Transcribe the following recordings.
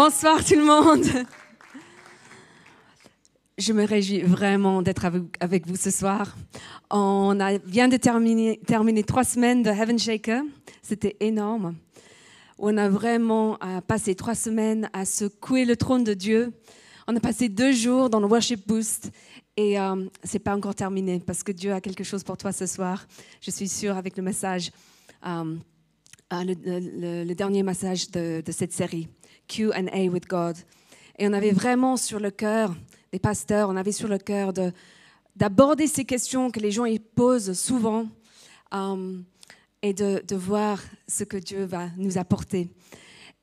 Bonsoir tout le monde. Je me réjouis vraiment d'être avec vous ce soir. Vient de terminer 3 semaines de Heaven Shaker. C'était énorme. On a vraiment passé 3 semaines à secouer le trône de Dieu. On a passé 2 jours dans le Worship Boost. Et c'est pas encore terminé parce que Dieu a quelque chose pour toi ce soir. Je suis sûre avec le message, le dernier message de cette série, Q&A with God. Et on avait vraiment sur le cœur, les pasteurs, on avait sur le cœur d'aborder ces questions que les gens ils posent souvent et de voir ce que Dieu va nous apporter.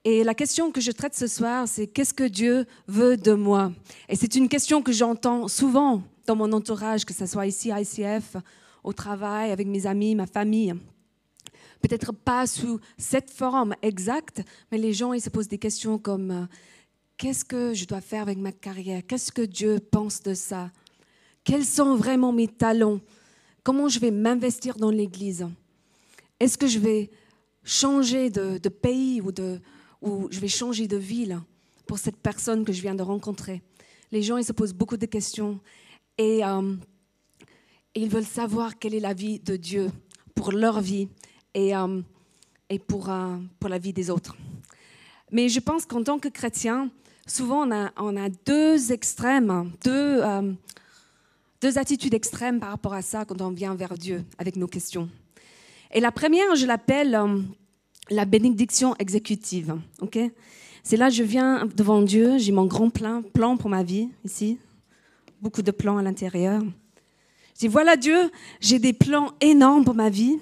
Et la question que je traite ce soir, c'est qu'est-ce que Dieu veut de moi? Et c'est une question que j'entends souvent dans mon entourage, que ce soit ici à ICF, au travail, avec mes amis, ma famille. Peut-être pas sous cette forme exacte, mais les gens ils se posent des questions comme qu'est-ce que je dois faire avec ma carrière? Qu'est-ce que Dieu pense de ça? Quels sont vraiment mes talents? Comment je vais m'investir dans l'Église? Est-ce que je vais changer de pays ou je vais changer de ville pour cette personne que je viens de rencontrer? Les gens ils se posent beaucoup de questions et ils veulent savoir quelle est la vie de Dieu pour leur vie et pour la vie des autres. Mais je pense qu'en tant que chrétien, souvent on a 2 extrêmes, deux attitudes extrêmes par rapport à ça quand on vient vers Dieu avec nos questions. Et la première, je l'appelle la bénédiction exécutive. Okay? C'est là, je viens devant Dieu, j'ai mon grand plan pour ma vie, ici. Beaucoup de plans à l'intérieur. Je dis, voilà Dieu, j'ai des plans énormes pour ma vie,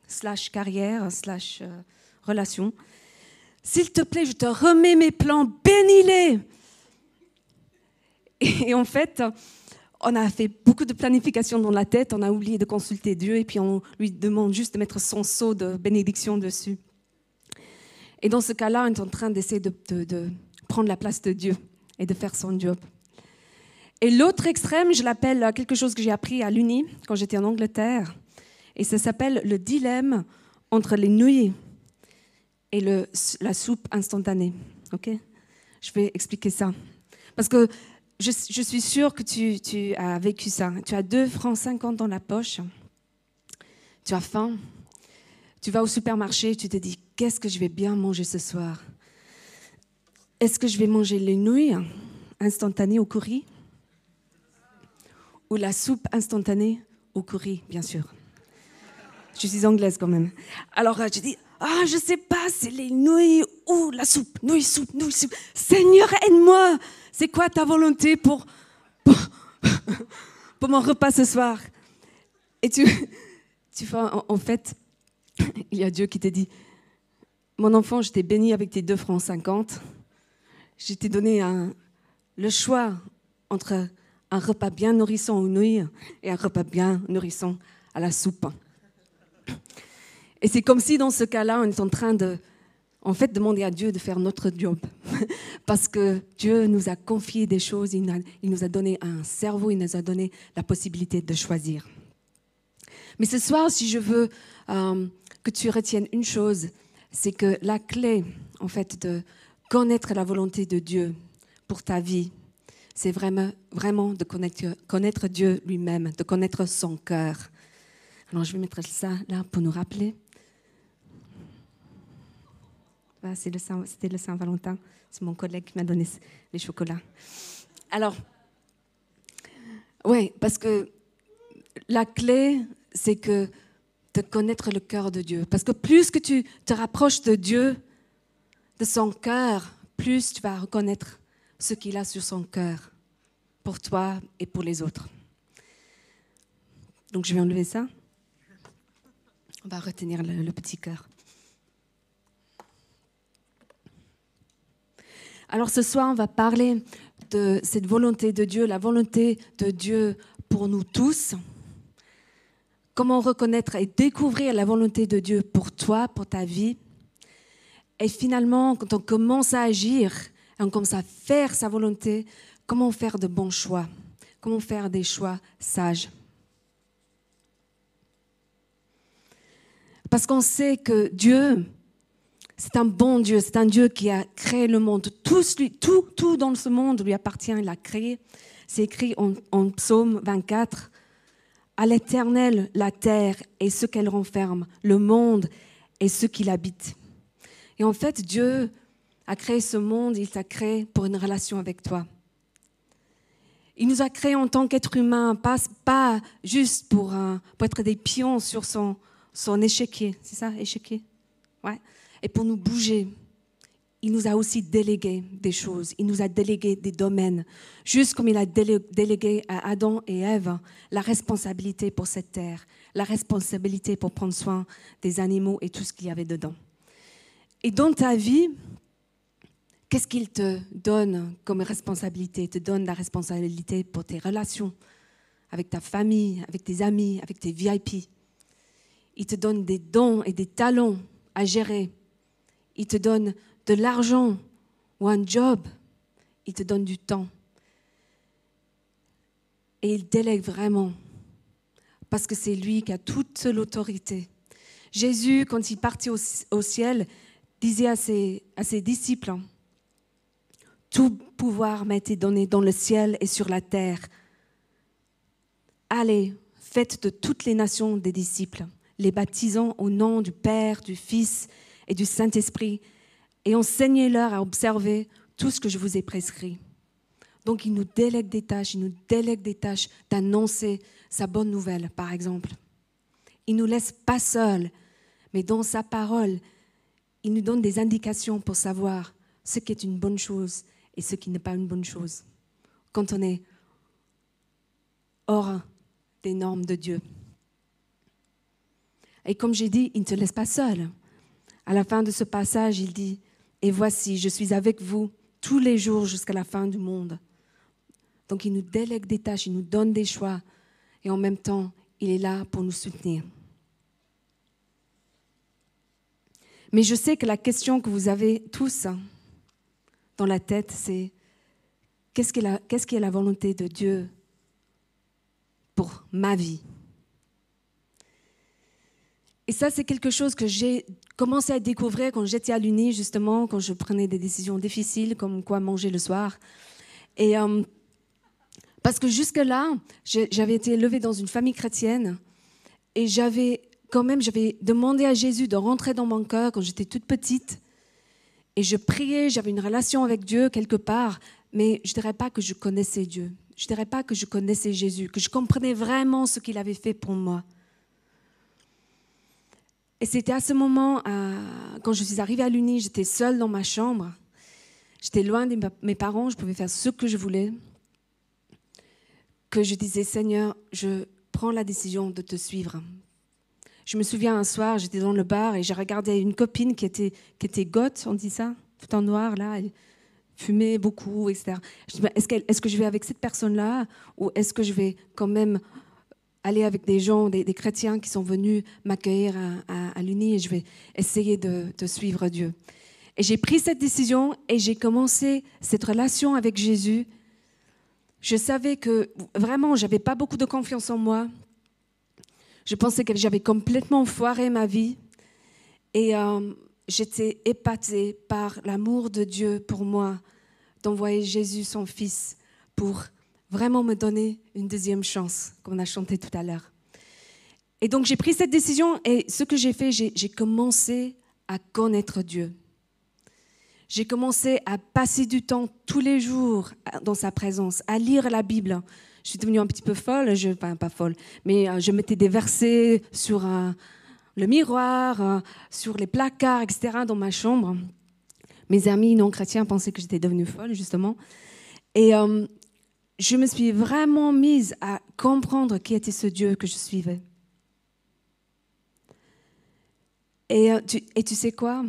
/ carrière, / relation. S'il te plaît, je te remets mes plans, bénis-les. Et en fait, on a fait beaucoup de planification dans la tête, on a oublié de consulter Dieu et puis on lui demande juste de mettre son sceau de bénédiction dessus. Et dans ce cas-là, on est en train d'essayer de prendre la place de Dieu et de faire son job. Et l'autre extrême, je l'appelle quelque chose que j'ai appris à l'Uni quand j'étais en Angleterre. Et ça s'appelle le dilemme entre les nouilles et la soupe instantanée. Okay? Je vais expliquer ça. Parce que je suis sûre que tu as vécu ça. Tu as 2,50 francs dans la poche. Tu as faim. Tu vas au supermarché, tu te dis, qu'est-ce que je vais bien manger ce soir? Est-ce que je vais manger les nouilles instantanées au curry? Ou la soupe instantanée au curry, bien sûr. Je suis anglaise quand même. Alors, je dis, je sais pas, c'est les nouilles ou la soupe. Nouilles, soupe. Seigneur, aide-moi. C'est quoi ta volonté pour mon repas ce soir? Et tu fais, en fait, il y a Dieu qui te dit, mon enfant, je t'ai béni avec tes 2,50 francs. Je t'ai donné le choix entre un repas bien nourrissant aux nouilles et un repas bien nourrissant à la soupe. Et c'est comme si dans ce cas-là, on est en train de demander à Dieu de faire notre job. Parce que Dieu nous a confié des choses, il nous a donné un cerveau, il nous a donné la possibilité de choisir. Mais ce soir, si je veux que tu retiennes une chose, c'est que la clé, en fait, de connaître la volonté de Dieu pour ta vie, c'est vraiment de connaître Dieu lui-même, de connaître son cœur. Alors, je vais mettre ça là pour nous rappeler. C'était le Saint-Valentin. C'est mon collègue qui m'a donné les chocolats. Alors, oui, parce que la clé, c'est de connaître le cœur de Dieu. Parce que plus que tu te rapproches de Dieu, de son cœur, plus tu vas reconnaître ce qu'il a sur son cœur pour toi et pour les autres. Donc, je vais enlever ça. On va retenir le petit cœur. Alors ce soir, on va parler de cette volonté de Dieu, la volonté de Dieu pour nous tous. Comment reconnaître et découvrir la volonté de Dieu pour toi, pour ta vie. Et finalement, quand on commence à agir, et on commence à faire sa volonté, comment faire de bons choix? Comment faire des choix sages? Parce qu'on sait que Dieu, C'est un bon Dieu, c'est un Dieu qui a créé le monde. Tout dans ce monde lui appartient, il l'a créé. C'est écrit en Psaume 24. À l'Éternel, la terre et ce qu'elle renferme, le monde et ceux qui l'habitent. Et en fait, Dieu a créé ce monde, il t'a créé pour une relation avec toi. Il nous a créés en tant qu'êtres humains, pas juste pour être des pions sur son échiquier. C'est ça, échiquier? Ouais. Et pour nous bouger. Il nous a aussi délégué des choses, il nous a délégué des domaines, juste comme il a délégué à Adam et Ève la responsabilité pour cette terre, la responsabilité pour prendre soin des animaux et tout ce qu'il y avait dedans. Et dans ta vie, qu'est-ce qu'il te donne comme responsabilité? Il te donne la responsabilité pour tes relations, avec ta famille, avec tes amis, avec tes VIP. Il te donne des dons et des talents à gérer. Il te donne de l'argent ou un job, il te donne du temps. Et il délègue vraiment, parce que c'est lui qui a toute l'autorité. Jésus, quand il partit au ciel, disait à ses disciples, « Tout pouvoir m'a été donné dans le ciel et sur la terre. Allez, faites de toutes les nations des disciples, les baptisant au nom du Père, du Fils et du Saint-Esprit, et enseignez-leur à observer tout ce que je vous ai prescrit. » Donc, il nous délègue des tâches, d'annoncer sa bonne nouvelle, par exemple. Il ne nous laisse pas seuls, mais dans sa parole, il nous donne des indications pour savoir ce qui est une bonne chose et ce qui n'est pas une bonne chose, quand on est hors des normes de Dieu. Et comme j'ai dit, il ne te laisse pas seul. À la fin de ce passage, il dit, « Et voici, je suis avec vous tous les jours jusqu'à la fin du monde. » Donc, il nous délègue des tâches, il nous donne des choix, et en même temps, il est là pour nous soutenir. Mais je sais que la question que vous avez tous dans la tête, c'est qu'est-ce qui est la volonté de Dieu pour ma vie? Et ça, c'est quelque chose que j'ai commencé à découvrir quand j'étais à l'Uni, justement, quand je prenais des décisions difficiles, comme quoi manger le soir. Et parce que jusque-là, j'avais été élevée dans une famille chrétienne et j'avais demandé à Jésus de rentrer dans mon cœur quand j'étais toute petite. Et je priais, j'avais une relation avec Dieu quelque part, mais je ne dirais pas que je connaissais Dieu. Je ne dirais pas que je connaissais Jésus, que je comprenais vraiment ce qu'il avait fait pour moi. Et c'était à ce moment, quand je suis arrivée à l'Uni, j'étais seule dans ma chambre. J'étais loin de mes parents, je pouvais faire ce que je voulais. Que je disais, Seigneur, je prends la décision de te suivre. Je me souviens un soir, j'étais dans le bar et j'ai regardé une copine qui était goth, on dit ça, tout en noir, là, elle fumait beaucoup, etc. Je dis, est-ce que je vais avec cette personne-là ou est-ce que je vais quand même aller avec des gens, des chrétiens qui sont venus m'accueillir à l'Uni et je vais essayer de suivre Dieu. Et j'ai pris cette décision et j'ai commencé cette relation avec Jésus. Je savais que vraiment, je n'avais pas beaucoup de confiance en moi. Je pensais que j'avais complètement foiré ma vie. Et j'étais épatée par l'amour de Dieu pour moi, d'envoyer Jésus, son Fils, pour vraiment me donner une deuxième chance, comme on a chanté tout à l'heure. Et donc, j'ai pris cette décision et ce que j'ai fait, j'ai commencé à connaître Dieu. J'ai commencé à passer du temps tous les jours dans sa présence, à lire la Bible. Je suis devenue un petit peu folle, enfin pas folle, mais je mettais des versets sur le miroir, sur les placards, etc., dans ma chambre. Mes amis non chrétiens pensaient que j'étais devenue folle, justement. Et je me suis vraiment mise à comprendre qui était ce Dieu que je suivais. Et tu sais quoi ?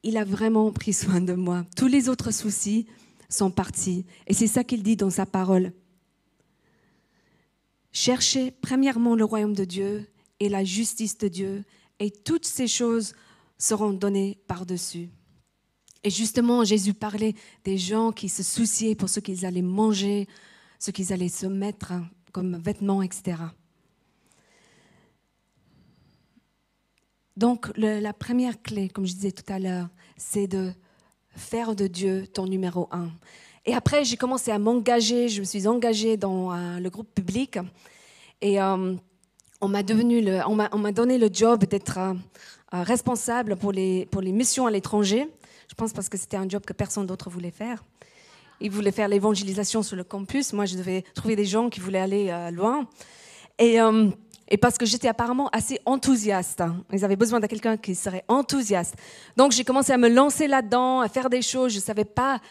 Il a vraiment pris soin de moi. Tous les autres soucis sont partis. Et c'est ça qu'il dit dans sa parole. Cherchez premièrement le royaume de Dieu et la justice de Dieu, et toutes ces choses seront données par-dessus. Et justement, Jésus parlait des gens qui se souciaient pour ce qu'ils allaient manger, ce qu'ils allaient se mettre comme vêtements, etc. Donc, la première clé, comme je disais tout à l'heure, c'est de faire de Dieu ton numéro 1. Et après, j'ai commencé à m'engager, je me suis engagée dans le groupe public. Et on m'a donné le job d'être responsable pour les missions à l'étranger. Je pense parce que c'était un job que personne d'autre voulait faire. Ils voulaient faire l'évangélisation sur le campus. Moi, je devais trouver des gens qui voulaient aller loin. Et parce que j'étais apparemment assez enthousiaste. Ils avaient besoin de quelqu'un qui serait enthousiaste. Donc, j'ai commencé à me lancer là-dedans, à faire des choses. Je savais pas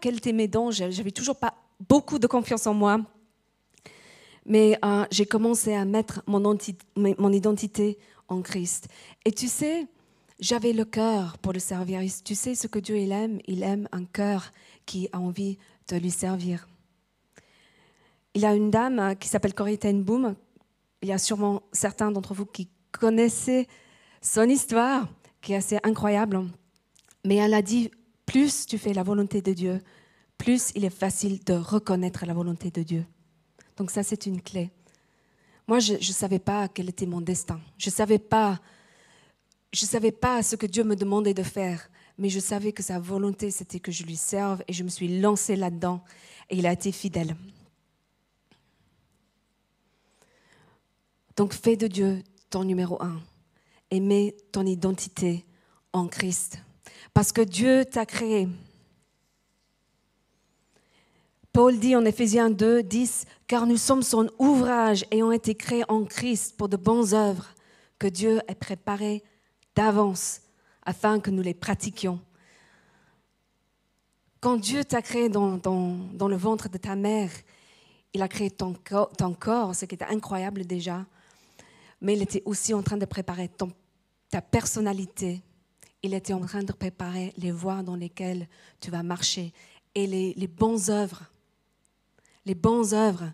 quels étaient mes dons. J'avais toujours pas beaucoup de confiance en moi. Mais j'ai commencé à mettre mon identité en Christ. Et tu sais, j'avais le cœur pour le servir. Tu sais ce que Dieu il aime un cœur qui a envie de lui servir. Il y a une dame qui s'appelle Corrie ten Boom. Il y a sûrement certains d'entre vous qui connaissaient son histoire, qui est assez incroyable. Mais elle a dit, plus tu fais la volonté de Dieu, plus il est facile de reconnaître la volonté de Dieu. Donc ça, c'est une clé. Moi, je ne savais pas quel était mon destin. Je ne savais pas ce que Dieu me demandait de faire. Mais je savais que sa volonté, c'était que je lui serve. Et je me suis lancée là-dedans. Et il a été fidèle. Donc fais de Dieu ton numéro 1. Et mets ton identité en Christ. Parce que Dieu t'a créé. Paul dit en Éphésiens 2, 10, « Car nous sommes son ouvrage ayant été créés en Christ pour de bonnes œuvres que Dieu a préparées d'avance afin que nous les pratiquions. » Quand Dieu t'a créé dans le ventre de ta mère, il a créé ton corps, ce qui était incroyable déjà, mais il était aussi en train de préparer ta personnalité. Il était en train de préparer les voies dans lesquelles tu vas marcher et les bonnes œuvres. Les bonnes œuvres.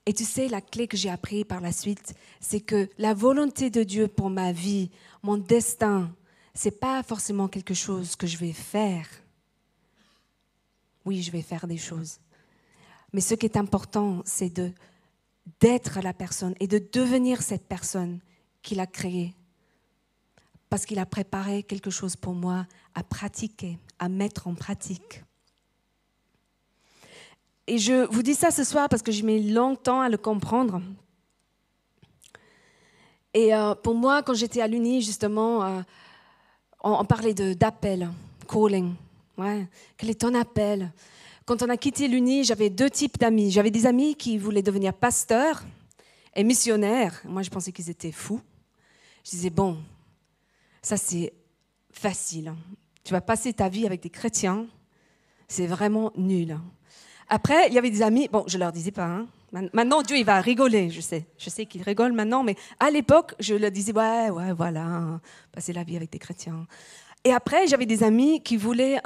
Et tu sais, la clé que j'ai appris par la suite, c'est que la volonté de Dieu pour ma vie, mon destin, ce n'est pas forcément quelque chose que je vais faire. Oui, je vais faire des choses. Mais ce qui est important, c'est d'être la personne et de devenir cette personne qu'il a créée. Parce qu'il a préparé quelque chose pour moi à pratiquer, à mettre en pratique. Et je vous dis ça ce soir parce que j'ai mis longtemps à le comprendre. Et pour moi, quand j'étais à l'Uni, justement, on parlait d'appel, calling. Ouais. Quel est ton appel? Quand on a quitté l'Uni, j'avais 2 types d'amis. J'avais des amis qui voulaient devenir pasteurs et missionnaires. Moi, je pensais qu'ils étaient fous. Je disais, bon, ça c'est facile. Tu vas passer ta vie avec des chrétiens. C'est vraiment nul. Après, il y avait des amis, bon, je ne leur disais pas. Hein. Maintenant, Dieu, il va rigoler, je sais qu'il rigole maintenant, mais à l'époque, je leur disais, ouais, voilà, hein, passer la vie avec des chrétiens. Et après, j'avais des amis qui voulaient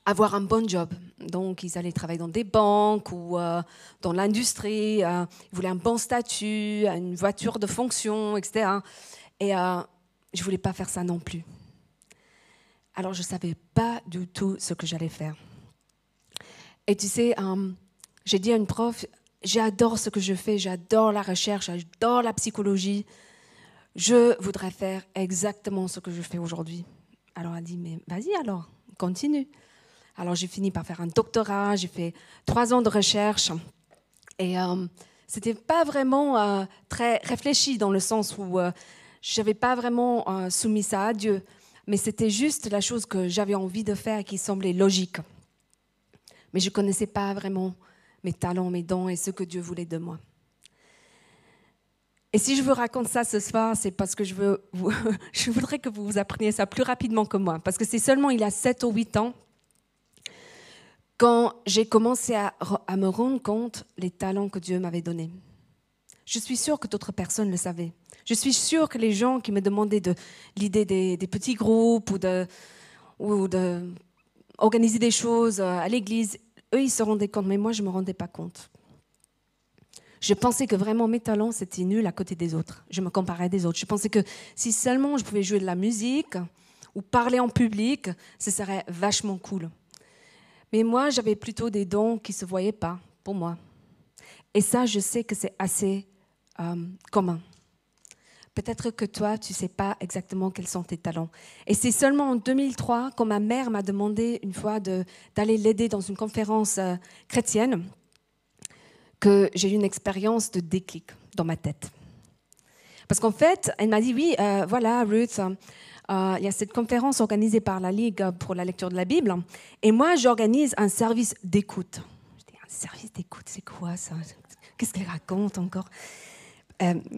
avoir un bon job. Donc, ils allaient travailler dans des banques ou dans l'industrie. Ils voulaient un bon statut, une voiture de fonction, etc. Et je ne voulais pas faire ça non plus. Alors, je ne savais pas du tout ce que j'allais faire. Et tu sais, j'ai dit à une prof, j'adore ce que je fais, j'adore la recherche, j'adore la psychologie. Je voudrais faire exactement ce que je fais aujourd'hui. Alors elle a dit, mais vas-y alors, continue. Alors j'ai fini par faire un doctorat, j'ai fait 3 ans de recherche. Et c'était pas vraiment très réfléchi dans le sens où je n'avais pas vraiment soumis ça à Dieu. Mais c'était juste la chose que j'avais envie de faire et qui semblait logique. Mais je ne connaissais pas vraiment mes talents, mes dons et ce que Dieu voulait de moi. Et si je vous raconte ça ce soir, c'est parce que je voudrais que vous appreniez ça plus rapidement que moi. Parce que c'est seulement il y a 7 ou 8 ans, quand j'ai commencé à me rendre compte des talents que Dieu m'avait donnés. Je suis sûre que d'autres personnes le savaient. Je suis sûre que les gens qui me demandaient l'idée des petits groupes ou de organiser des choses à l'église, eux, ils se rendaient compte, mais moi, je ne me rendais pas compte. Je pensais que vraiment mes talents, c'était nul à côté des autres. Je me comparais des autres. Je pensais que si seulement je pouvais jouer de la musique ou parler en public, ce serait vachement cool. Mais moi, j'avais plutôt des dons qui ne se voyaient pas pour moi. Et ça, je sais que c'est assez commun. peut-être que toi, tu ne sais pas exactement quels sont tes talents. Et c'est seulement en 2003, quand ma mère m'a demandé une fois d'aller l'aider dans une conférence chrétienne, que j'ai eu une expérience de déclic dans ma tête. Parce qu'en fait, elle m'a dit, oui, voilà, Ruth, il y a cette conférence organisée par la Ligue pour la lecture de la Bible, et moi, j'organise un service d'écoute. Je dis, un service d'écoute, c'est quoi ça? Qu'est-ce qu'elle raconte encore?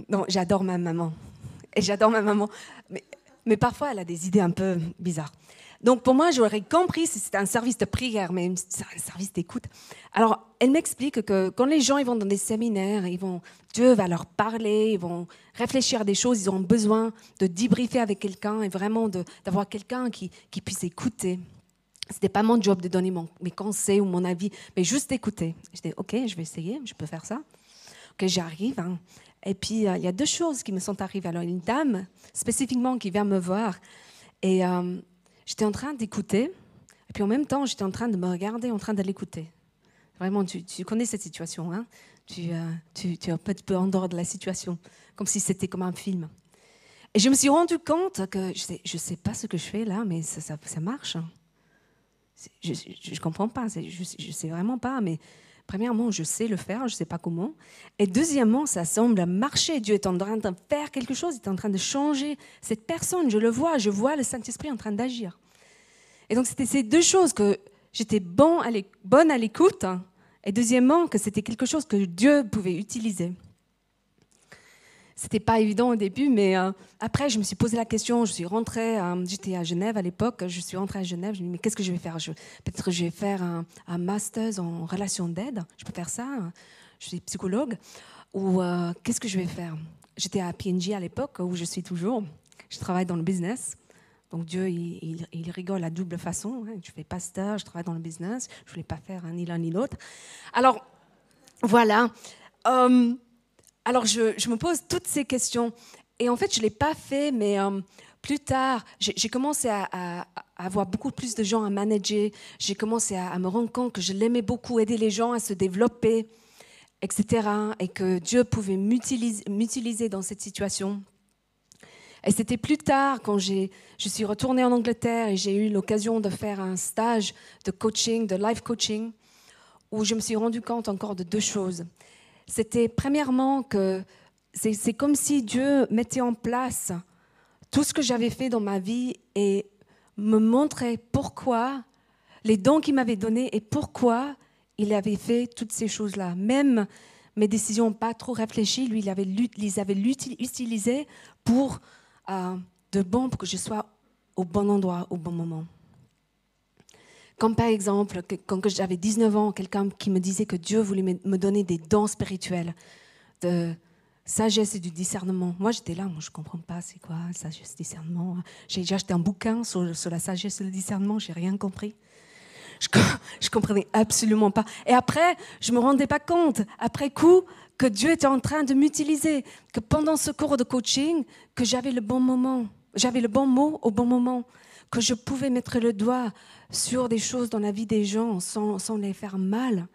Non, j'adore ma maman. Et j'adore ma maman. Mais parfois, elle a des idées un peu bizarres. Donc, pour moi, j'aurais compris si c'était un service de prière, mais c'est un service d'écoute. Alors, elle m'explique que quand les gens ils vont dans des séminaires, Dieu va leur parler, ils vont réfléchir à des choses, ils ont besoin de débriefer avec quelqu'un et vraiment d'avoir quelqu'un qui puisse écouter. Ce n'était pas mon job de donner mes conseils ou mon avis, mais juste écouter. Je dis, OK, je vais essayer, je peux faire ça. OK, j'arrive. Et puis, il y a deux choses qui me sont arrivées. Alors, une dame, spécifiquement, qui vient me voir. Et j'étais en train d'écouter. Et puis, en même temps, j'étais en train de me regarder, en train de l'écouter. Vraiment, tu connais cette situation. Hein? Tu es un peu en dehors de la situation, comme si c'était comme un film. Et je me suis rendu compte que je ne sais pas ce que je fais là, mais ça marche. Je ne comprends pas. Je ne sais vraiment pas, mais... Premièrement, je sais le faire, je ne sais pas comment. Et deuxièmement, ça semble marcher. Dieu est en train de faire quelque chose, il est en train de changer cette personne. Je vois le Saint-Esprit en train d'agir. Et donc, c'était ces deux choses, que j'étais bonne à l'écoute, et deuxièmement, que c'était quelque chose que Dieu pouvait utiliser. C'était pas évident au début, mais après, je me suis posé la question. Je suis rentrée, j'étais à Genève à l'époque. Je suis rentrée à Genève. Je me suis dit, mais qu'est-ce que je vais faire? Peut-être que je vais faire un master en relations d'aide. Je peux faire ça. Je suis psychologue. Ou qu'est-ce que je vais faire? J'étais à P&G à l'époque, où je suis toujours. Je travaille dans le business. Donc Dieu, il rigole à double façon. Hein. Je fais pasteur, je travaille dans le business. Je voulais pas faire ni l'un ni l'autre. Alors, voilà. Alors, je me pose toutes ces questions. Et en fait, je ne l'ai pas fait, mais plus tard, j'ai commencé à avoir beaucoup plus de gens à manager. J'ai commencé à me rendre compte que je l'aimais beaucoup, aider les gens à se développer, etc. Et que Dieu pouvait m'utiliser dans cette situation. Et c'était plus tard, quand je suis retournée en Angleterre et j'ai eu l'occasion de faire un stage de coaching, de life coaching, où je me suis rendu compte encore de deux choses. C'était premièrement que c'est comme si Dieu mettait en place tout ce que j'avais fait dans ma vie et me montrait pourquoi, les dons qu'il m'avait donnés et pourquoi il avait fait toutes ces choses-là. Même mes décisions pas trop réfléchies, lui, il les avait utilisées pour pour que je sois au bon endroit, au bon moment. Comme par exemple, quand j'avais 19 ans, quelqu'un qui me disait que Dieu voulait me donner des dons spirituels, de sagesse et du discernement. Moi, j'étais là, je ne comprends pas, c'est quoi, sagesse, discernement. J'ai acheté un bouquin sur la sagesse et le discernement, je n'ai rien compris. Je ne comprenais absolument pas. Et après, je ne me rendais pas compte, après coup, que Dieu était en train de m'utiliser, que pendant ce cours de coaching, que j'avais le bon moment, j'avais le bon mot au bon moment, que je pouvais mettre le doigt sur des choses dans la vie des gens sans les faire mal,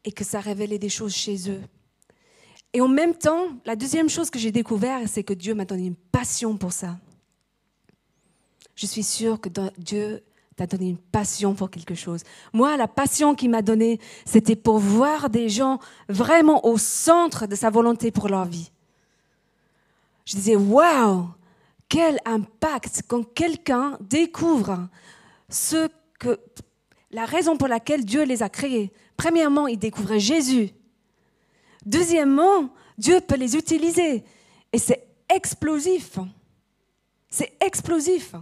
et que ça révélait des choses chez eux. Et en même temps, la deuxième chose que j'ai découvert, c'est que Dieu m'a donné une passion pour ça. Je suis sûre que Dieu t'a donné une passion pour quelque chose. Moi, la passion qu'il m'a donnée, c'était pour voir des gens vraiment au centre de sa volonté pour leur vie. Je disais, waouh, quel impact quand quelqu'un découvre la raison pour laquelle Dieu les a créés. Premièrement, il découvrait Jésus. Deuxièmement, Dieu peut les utiliser. Et c'est explosif. C'est explosif.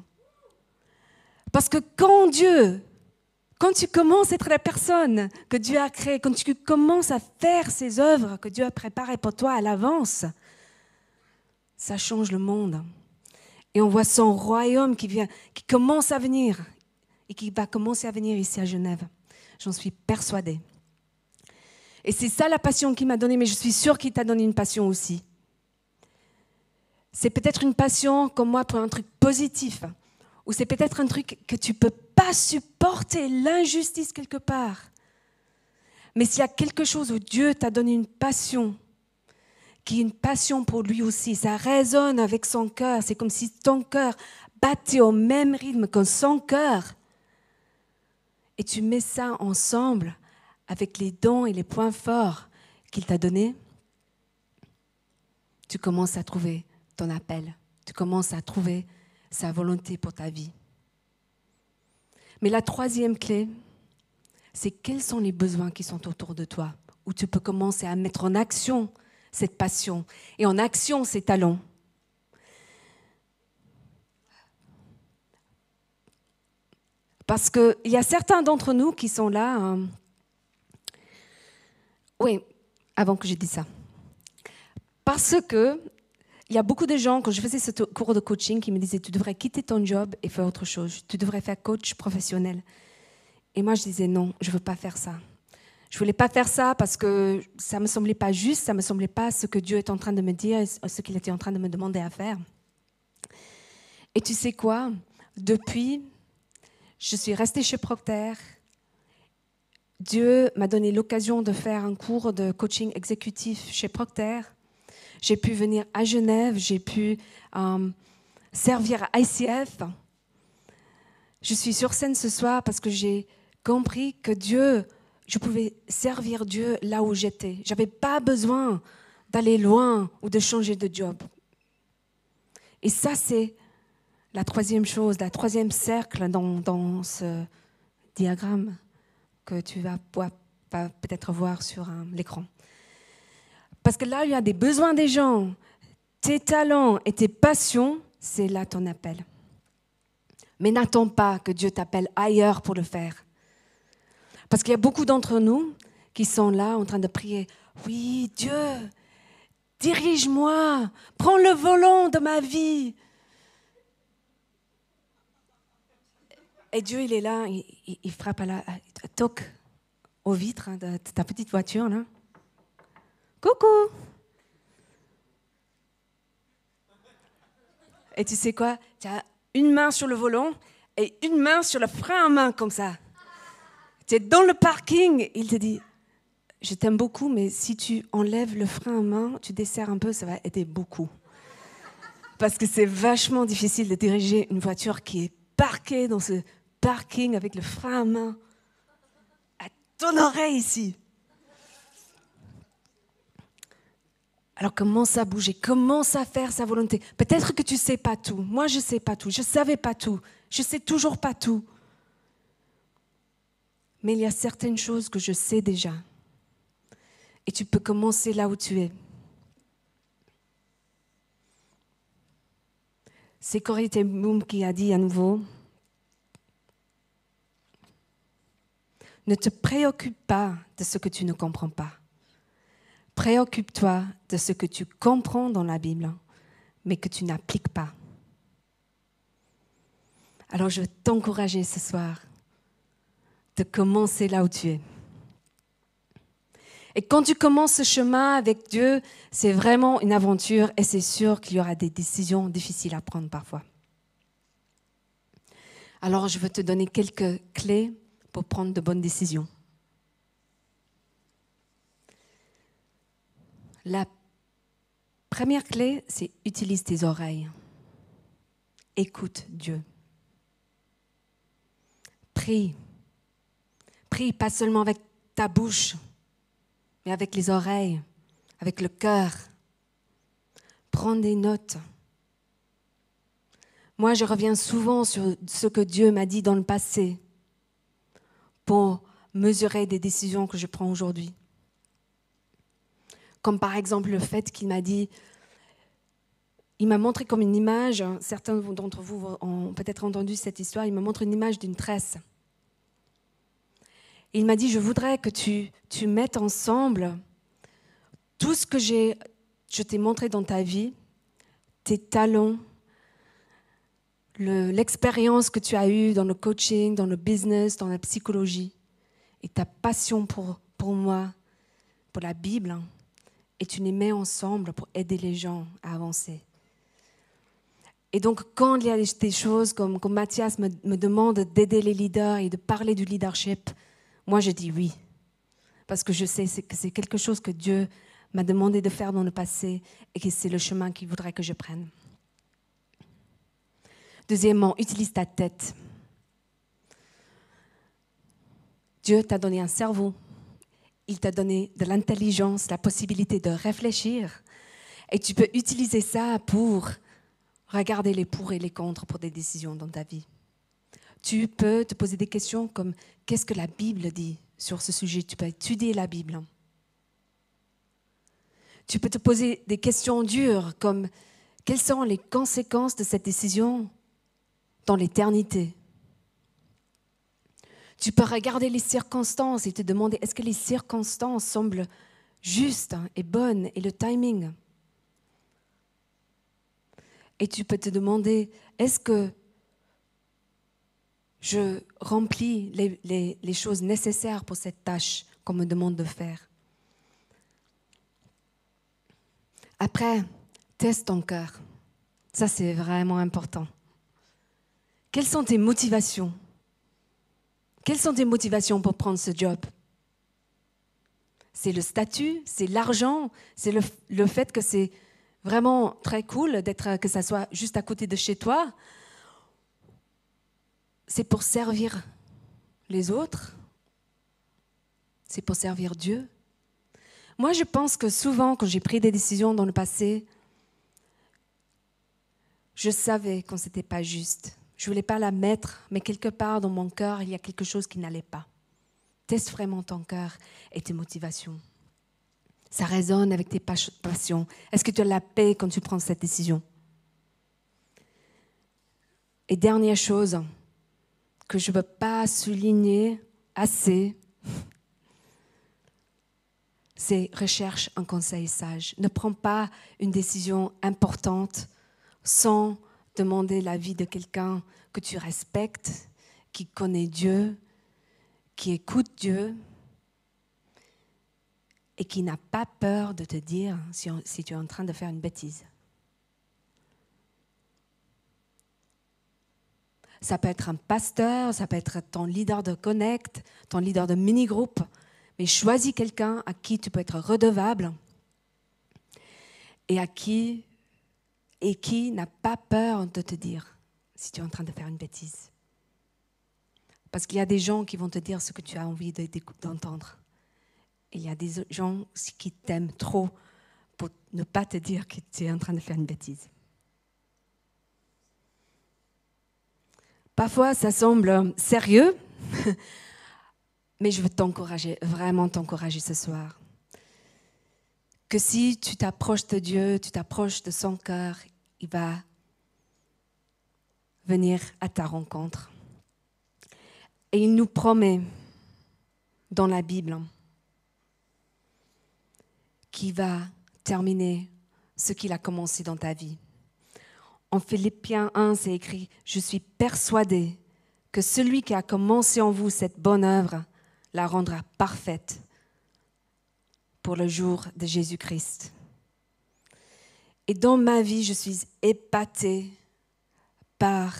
Parce que quand tu commences à être la personne que Dieu a créée, quand tu commences à faire ces œuvres que Dieu a préparées pour toi à l'avance, ça change le monde. Et on voit son royaume qui commence à venir et qui va commencer à venir ici à Genève. J'en suis persuadée. Et c'est ça la passion qu'il m'a donnée, mais je suis sûre qu'il t'a donné une passion aussi. C'est peut-être une passion comme moi pour un truc positif, ou c'est peut-être un truc que tu ne peux pas supporter, l'injustice quelque part. Mais s'il y a quelque chose où Dieu t'a donné une passion qui a une passion pour lui aussi. Ça résonne avec son cœur. C'est comme si ton cœur battait au même rythme que son cœur. Et tu mets ça ensemble avec les dons et les points forts qu'il t'a donnés. Tu commences à trouver ton appel. Tu commences à trouver sa volonté pour ta vie. Mais la troisième clé, c'est quels sont les besoins qui sont autour de toi, où tu peux commencer à mettre en action cette passion et en action ces talents. Parce qu'il y a certains d'entre nous qui sont là. Oui, avant que je dise ça. Parce que il y a beaucoup de gens, quand je faisais ce cours de coaching, qui me disaient « Tu devrais quitter ton job et faire autre chose. Tu devrais faire coach professionnel. » Et moi, je disais « Non, je ne veux pas faire ça. » Je ne voulais pas faire ça parce que ça ne me semblait pas juste, ça ne me semblait pas ce que Dieu est en train de me dire, ce qu'il était en train de me demander à faire. Et tu sais quoi? Depuis, je suis restée chez Procter. Dieu m'a donné l'occasion de faire un cours de coaching exécutif chez Procter. J'ai pu venir à Genève, j'ai pu servir à ICF. Je suis sur scène ce soir parce que j'ai compris que je pouvais servir Dieu là où j'étais. Je n'avais pas besoin d'aller loin ou de changer de job. Et ça, c'est la troisième chose, la troisième cercle dans ce diagramme que tu vas peut-être voir sur l'écran. Parce que là, il y a des besoins des gens, tes talents et tes passions, c'est là ton appel. Mais n'attends pas que Dieu t'appelle ailleurs pour le faire. Parce qu'il y a beaucoup d'entre nous qui sont là en train de prier. Oui, Dieu, dirige-moi, prends le volant de ma vie. Et Dieu, il est là, il frappe toc aux vitres de ta petite voiture, là. Coucou! Et tu sais quoi? Tu as une main sur le volant et une main sur le frein à main, comme ça. Tu es dans le parking, il te dit, je t'aime beaucoup, mais si tu enlèves le frein à main, tu desserres un peu, ça va aider beaucoup. Parce que c'est vachement difficile de diriger une voiture qui est parquée dans ce parking avec le frein à main à ton oreille ici. Alors commence à bouger, commence à faire sa volonté. Peut-être que tu ne sais pas tout. Moi, je ne sais pas tout. Je ne savais pas tout. Je ne sais toujours pas tout. Mais il y a certaines choses que je sais déjà. Et tu peux commencer là où tu es. C'est Corrie ten Boom qui a dit à nouveau, ne te préoccupe pas de ce que tu ne comprends pas. Préoccupe-toi de ce que tu comprends dans la Bible, mais que tu n'appliques pas. Alors je veux t'encourager ce soir de commencer là où tu es. Et quand tu commences ce chemin avec Dieu, c'est vraiment une aventure et c'est sûr qu'il y aura des décisions difficiles à prendre parfois. Alors je veux te donner quelques clés pour prendre de bonnes décisions. La première clé, c'est utilise tes oreilles. Écoute Dieu. Prie. Prie pas seulement avec ta bouche, mais avec les oreilles, avec le cœur. Prends des notes. Moi, je reviens souvent sur ce que Dieu m'a dit dans le passé pour mesurer des décisions que je prends aujourd'hui. Comme par exemple le fait qu'il m'a dit, il m'a montré comme une image, certains d'entre vous ont peut-être entendu cette histoire, il m'a montré une image d'une tresse. Il m'a dit, je voudrais que tu mettes ensemble tout ce que je t'ai montré dans ta vie, tes talents, l'expérience que tu as eue dans le coaching, dans le business, dans la psychologie, et ta passion pour moi, pour la Bible, et tu les mets ensemble pour aider les gens à avancer. Et donc, quand il y a des choses comme Mathias me demande d'aider les leaders et de parler du leadership, moi je dis oui, parce que je sais que c'est quelque chose que Dieu m'a demandé de faire dans le passé et que c'est le chemin qu'il voudrait que je prenne. Deuxièmement, utilise ta tête. Dieu t'a donné un cerveau. Il t'a donné de l'intelligence, la possibilité de réfléchir. Et tu peux utiliser ça pour regarder les pour et les contre pour des décisions dans ta vie. Tu peux te poser des questions comme qu'est-ce que la Bible dit sur ce sujet. Tu peux étudier la Bible. Tu peux te poser des questions dures comme quelles sont les conséquences de cette décision dans l'éternité. Tu peux regarder les circonstances et te demander est-ce que les circonstances semblent justes et bonnes et le timing. Et tu peux te demander est-ce que je remplis les choses nécessaires pour cette tâche qu'on me demande de faire. Après, teste ton cœur. Ça, c'est vraiment important. Quelles sont tes motivations? Quelles sont tes motivations pour prendre ce job? C'est le statut, c'est l'argent, c'est le fait que c'est vraiment très cool que ça soit juste à côté de chez toi. C'est pour servir les autres. C'est pour servir Dieu. Moi, je pense que souvent, quand j'ai pris des décisions dans le passé, je savais quand ce n'était pas juste. Je ne voulais pas la mettre, mais quelque part dans mon cœur, il y a quelque chose qui n'allait pas. Teste vraiment ton cœur et tes motivations. Ça résonne avec tes passions. Est-ce que tu as la paix quand tu prends cette décision? Et dernière chose que je ne veux pas souligner assez, c'est recherche un conseil sage. Ne prends pas une décision importante sans demander l'avis de quelqu'un que tu respectes, qui connaît Dieu, qui écoute Dieu et qui n'a pas peur de te dire si tu es en train de faire une bêtise. Ça peut être un pasteur, ça peut être ton leader de connect, ton leader de mini-groupe, mais choisis quelqu'un à qui tu peux être redevable et qui n'a pas peur de te dire si tu es en train de faire une bêtise. Parce qu'il y a des gens qui vont te dire ce que tu as envie d'entendre. Et il y a des gens qui t'aiment trop pour ne pas te dire que tu es en train de faire une bêtise. Parfois, ça semble sérieux, mais je veux t'encourager, vraiment t'encourager ce soir. Que si tu t'approches de Dieu, tu t'approches de son cœur, il va venir à ta rencontre. Et il nous promet dans la Bible qu'il va terminer ce qu'il a commencé dans ta vie. En Philippiens 1, c'est écrit « Je suis persuadé que celui qui a commencé en vous cette bonne œuvre la rendra parfaite pour le jour de Jésus-Christ. » Et dans ma vie, je suis épatée par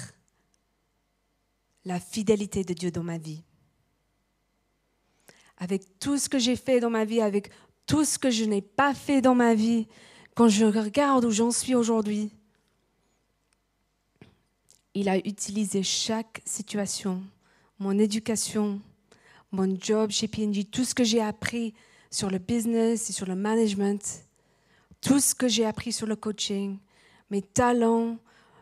la fidélité de Dieu dans ma vie. Avec tout ce que j'ai fait dans ma vie, avec tout ce que je n'ai pas fait dans ma vie, quand je regarde où j'en suis aujourd'hui, il a utilisé chaque situation, mon éducation, mon job chez P&G, tout ce que j'ai appris sur le business et sur le management, tout ce que j'ai appris sur le coaching, mes talents,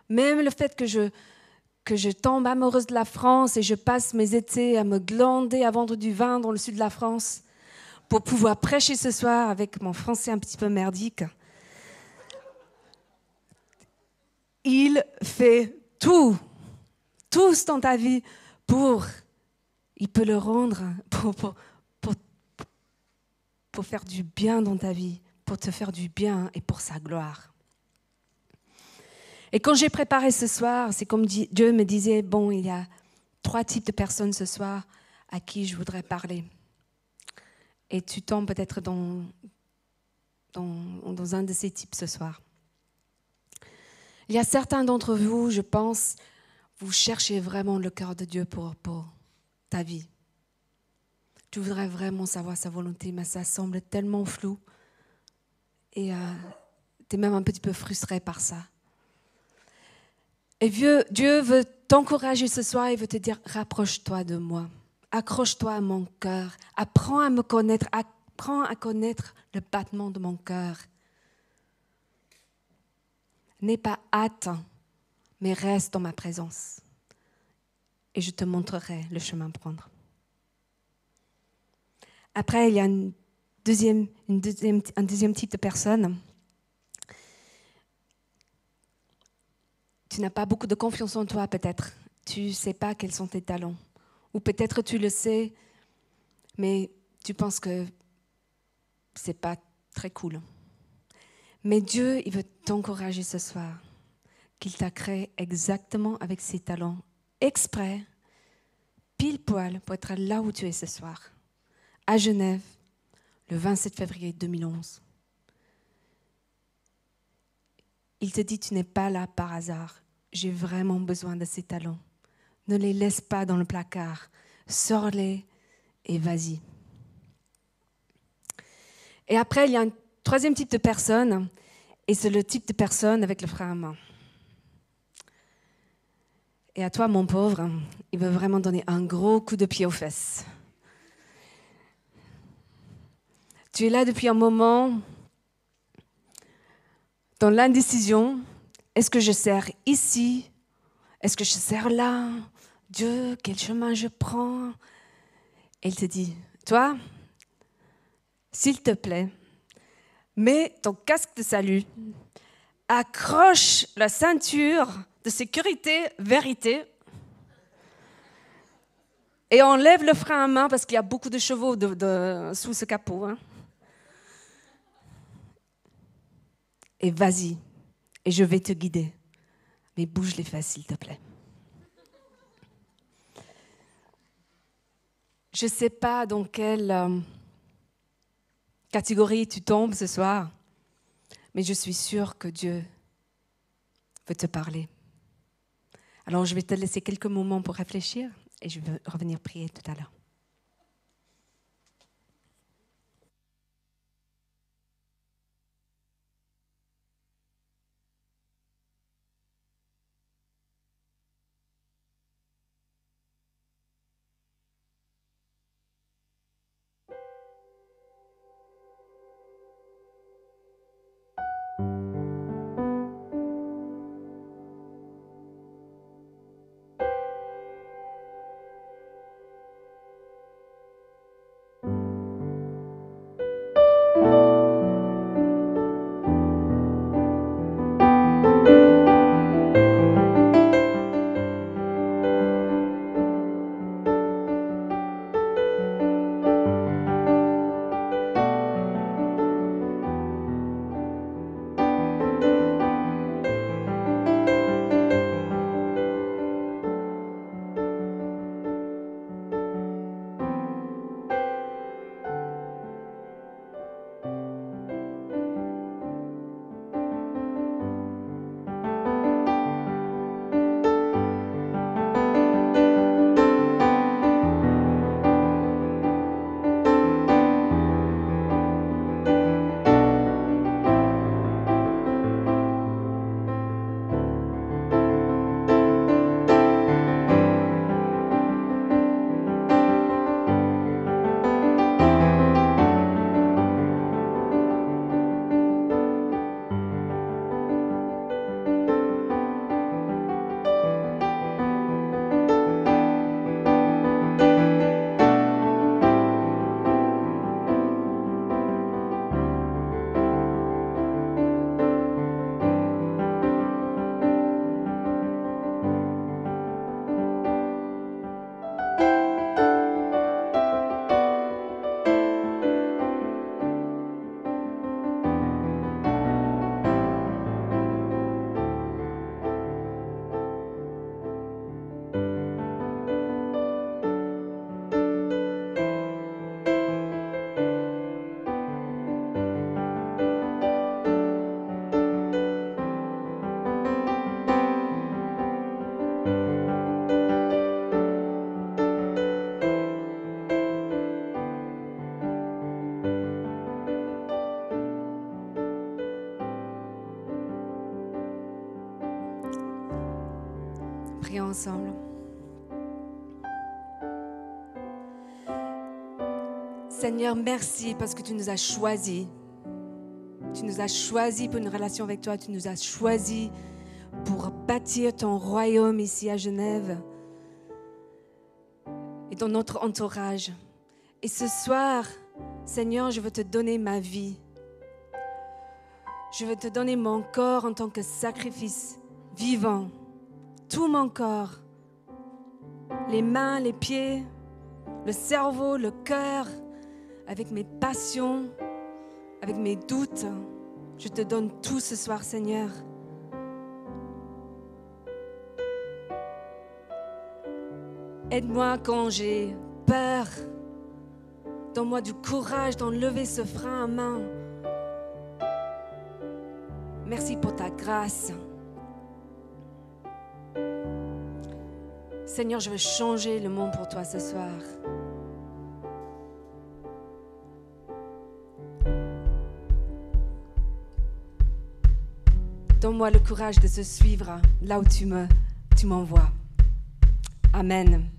même le fait que je tombe amoureuse de la France et je passe mes étés à me glander à vendre du vin dans le sud de la France pour pouvoir prêcher ce soir avec mon français un petit peu merdique. Il fait tout dans ta vie il peut le rendre pour faire du bien dans ta vie, pour te faire du bien et pour sa gloire. Et quand j'ai préparé ce soir, c'est comme Dieu me disait, bon, il y a 3 types de personnes ce soir à qui je voudrais parler. Et tu tombes peut-être dans un de ces types ce soir. Il y a certains d'entre vous, je pense, vous cherchez vraiment le cœur de Dieu pour ta vie. Tu voudrais vraiment savoir sa volonté, mais ça semble tellement flou. et tu es même un petit peu frustré par ça. Et Dieu veut t'encourager ce soir, il veut te dire, rapproche-toi de moi, accroche-toi à mon cœur, apprends à me connaître, apprends à connaître le battement de mon cœur. N'aie pas hâte, mais reste dans ma présence. Et je te montrerai le chemin à prendre. Après, il y a un deuxième type de personne. Tu n'as pas beaucoup de confiance en toi, peut-être. Tu ne sais pas quels sont tes talents. Ou peut-être tu le sais, mais tu penses que ce n'est pas très cool. Mais Dieu, il veut t'encourager ce soir, qu'il t'a créé exactement avec ses talents, exprès, pile poil, pour être là où tu es ce soir, à Genève, le 27 février 2011. Il te dit, tu n'es pas là par hasard. J'ai vraiment besoin de ces talents. Ne les laisse pas dans le placard. Sors-les et vas-y. Et après, il y a un troisième type de personne, et c'est le type de personne avec le frein à main. Et à toi, mon pauvre, il veut vraiment donner un gros coup de pied aux fesses. Tu es là depuis un moment, dans l'indécision. Est-ce que je sers ici? Est-ce que je sers là? Dieu, quel chemin je prends? Et il te dit, toi, s'il te plaît, mets ton casque de salut, accroche la ceinture de sécurité, vérité, et enlève le frein à main parce qu'il y a beaucoup de chevaux sous ce capot. Hein. Et vas-y, et je vais te guider. Mais bouge les fesses, s'il te plaît. Je ne sais pas dans quelle catégorie tu tombes ce soir, mais je suis sûre que Dieu veut te parler. Alors, je vais te laisser quelques moments pour réfléchir et je vais revenir prier tout à l'heure. prions ensemble. Seigneur, merci parce que tu nous as choisis. Tu nous as choisis pour une relation avec toi. Tu nous as choisis pour bâtir ton royaume ici à Genève et dans notre entourage. Et ce soir, Seigneur, je veux te donner ma vie. Je veux te donner mon corps en tant que sacrifice vivant. Tout mon corps. Les mains, les pieds, le cerveau, le cœur, avec mes passions, avec mes doutes. Je te donne tout ce soir, Seigneur. Aide-moi quand j'ai peur. Donne-moi du courage d'enlever ce frein à main. Merci pour ta grâce. Seigneur, je veux changer le monde pour toi ce soir. Donne-moi le courage de te suivre là où tu m'envoies. Amen.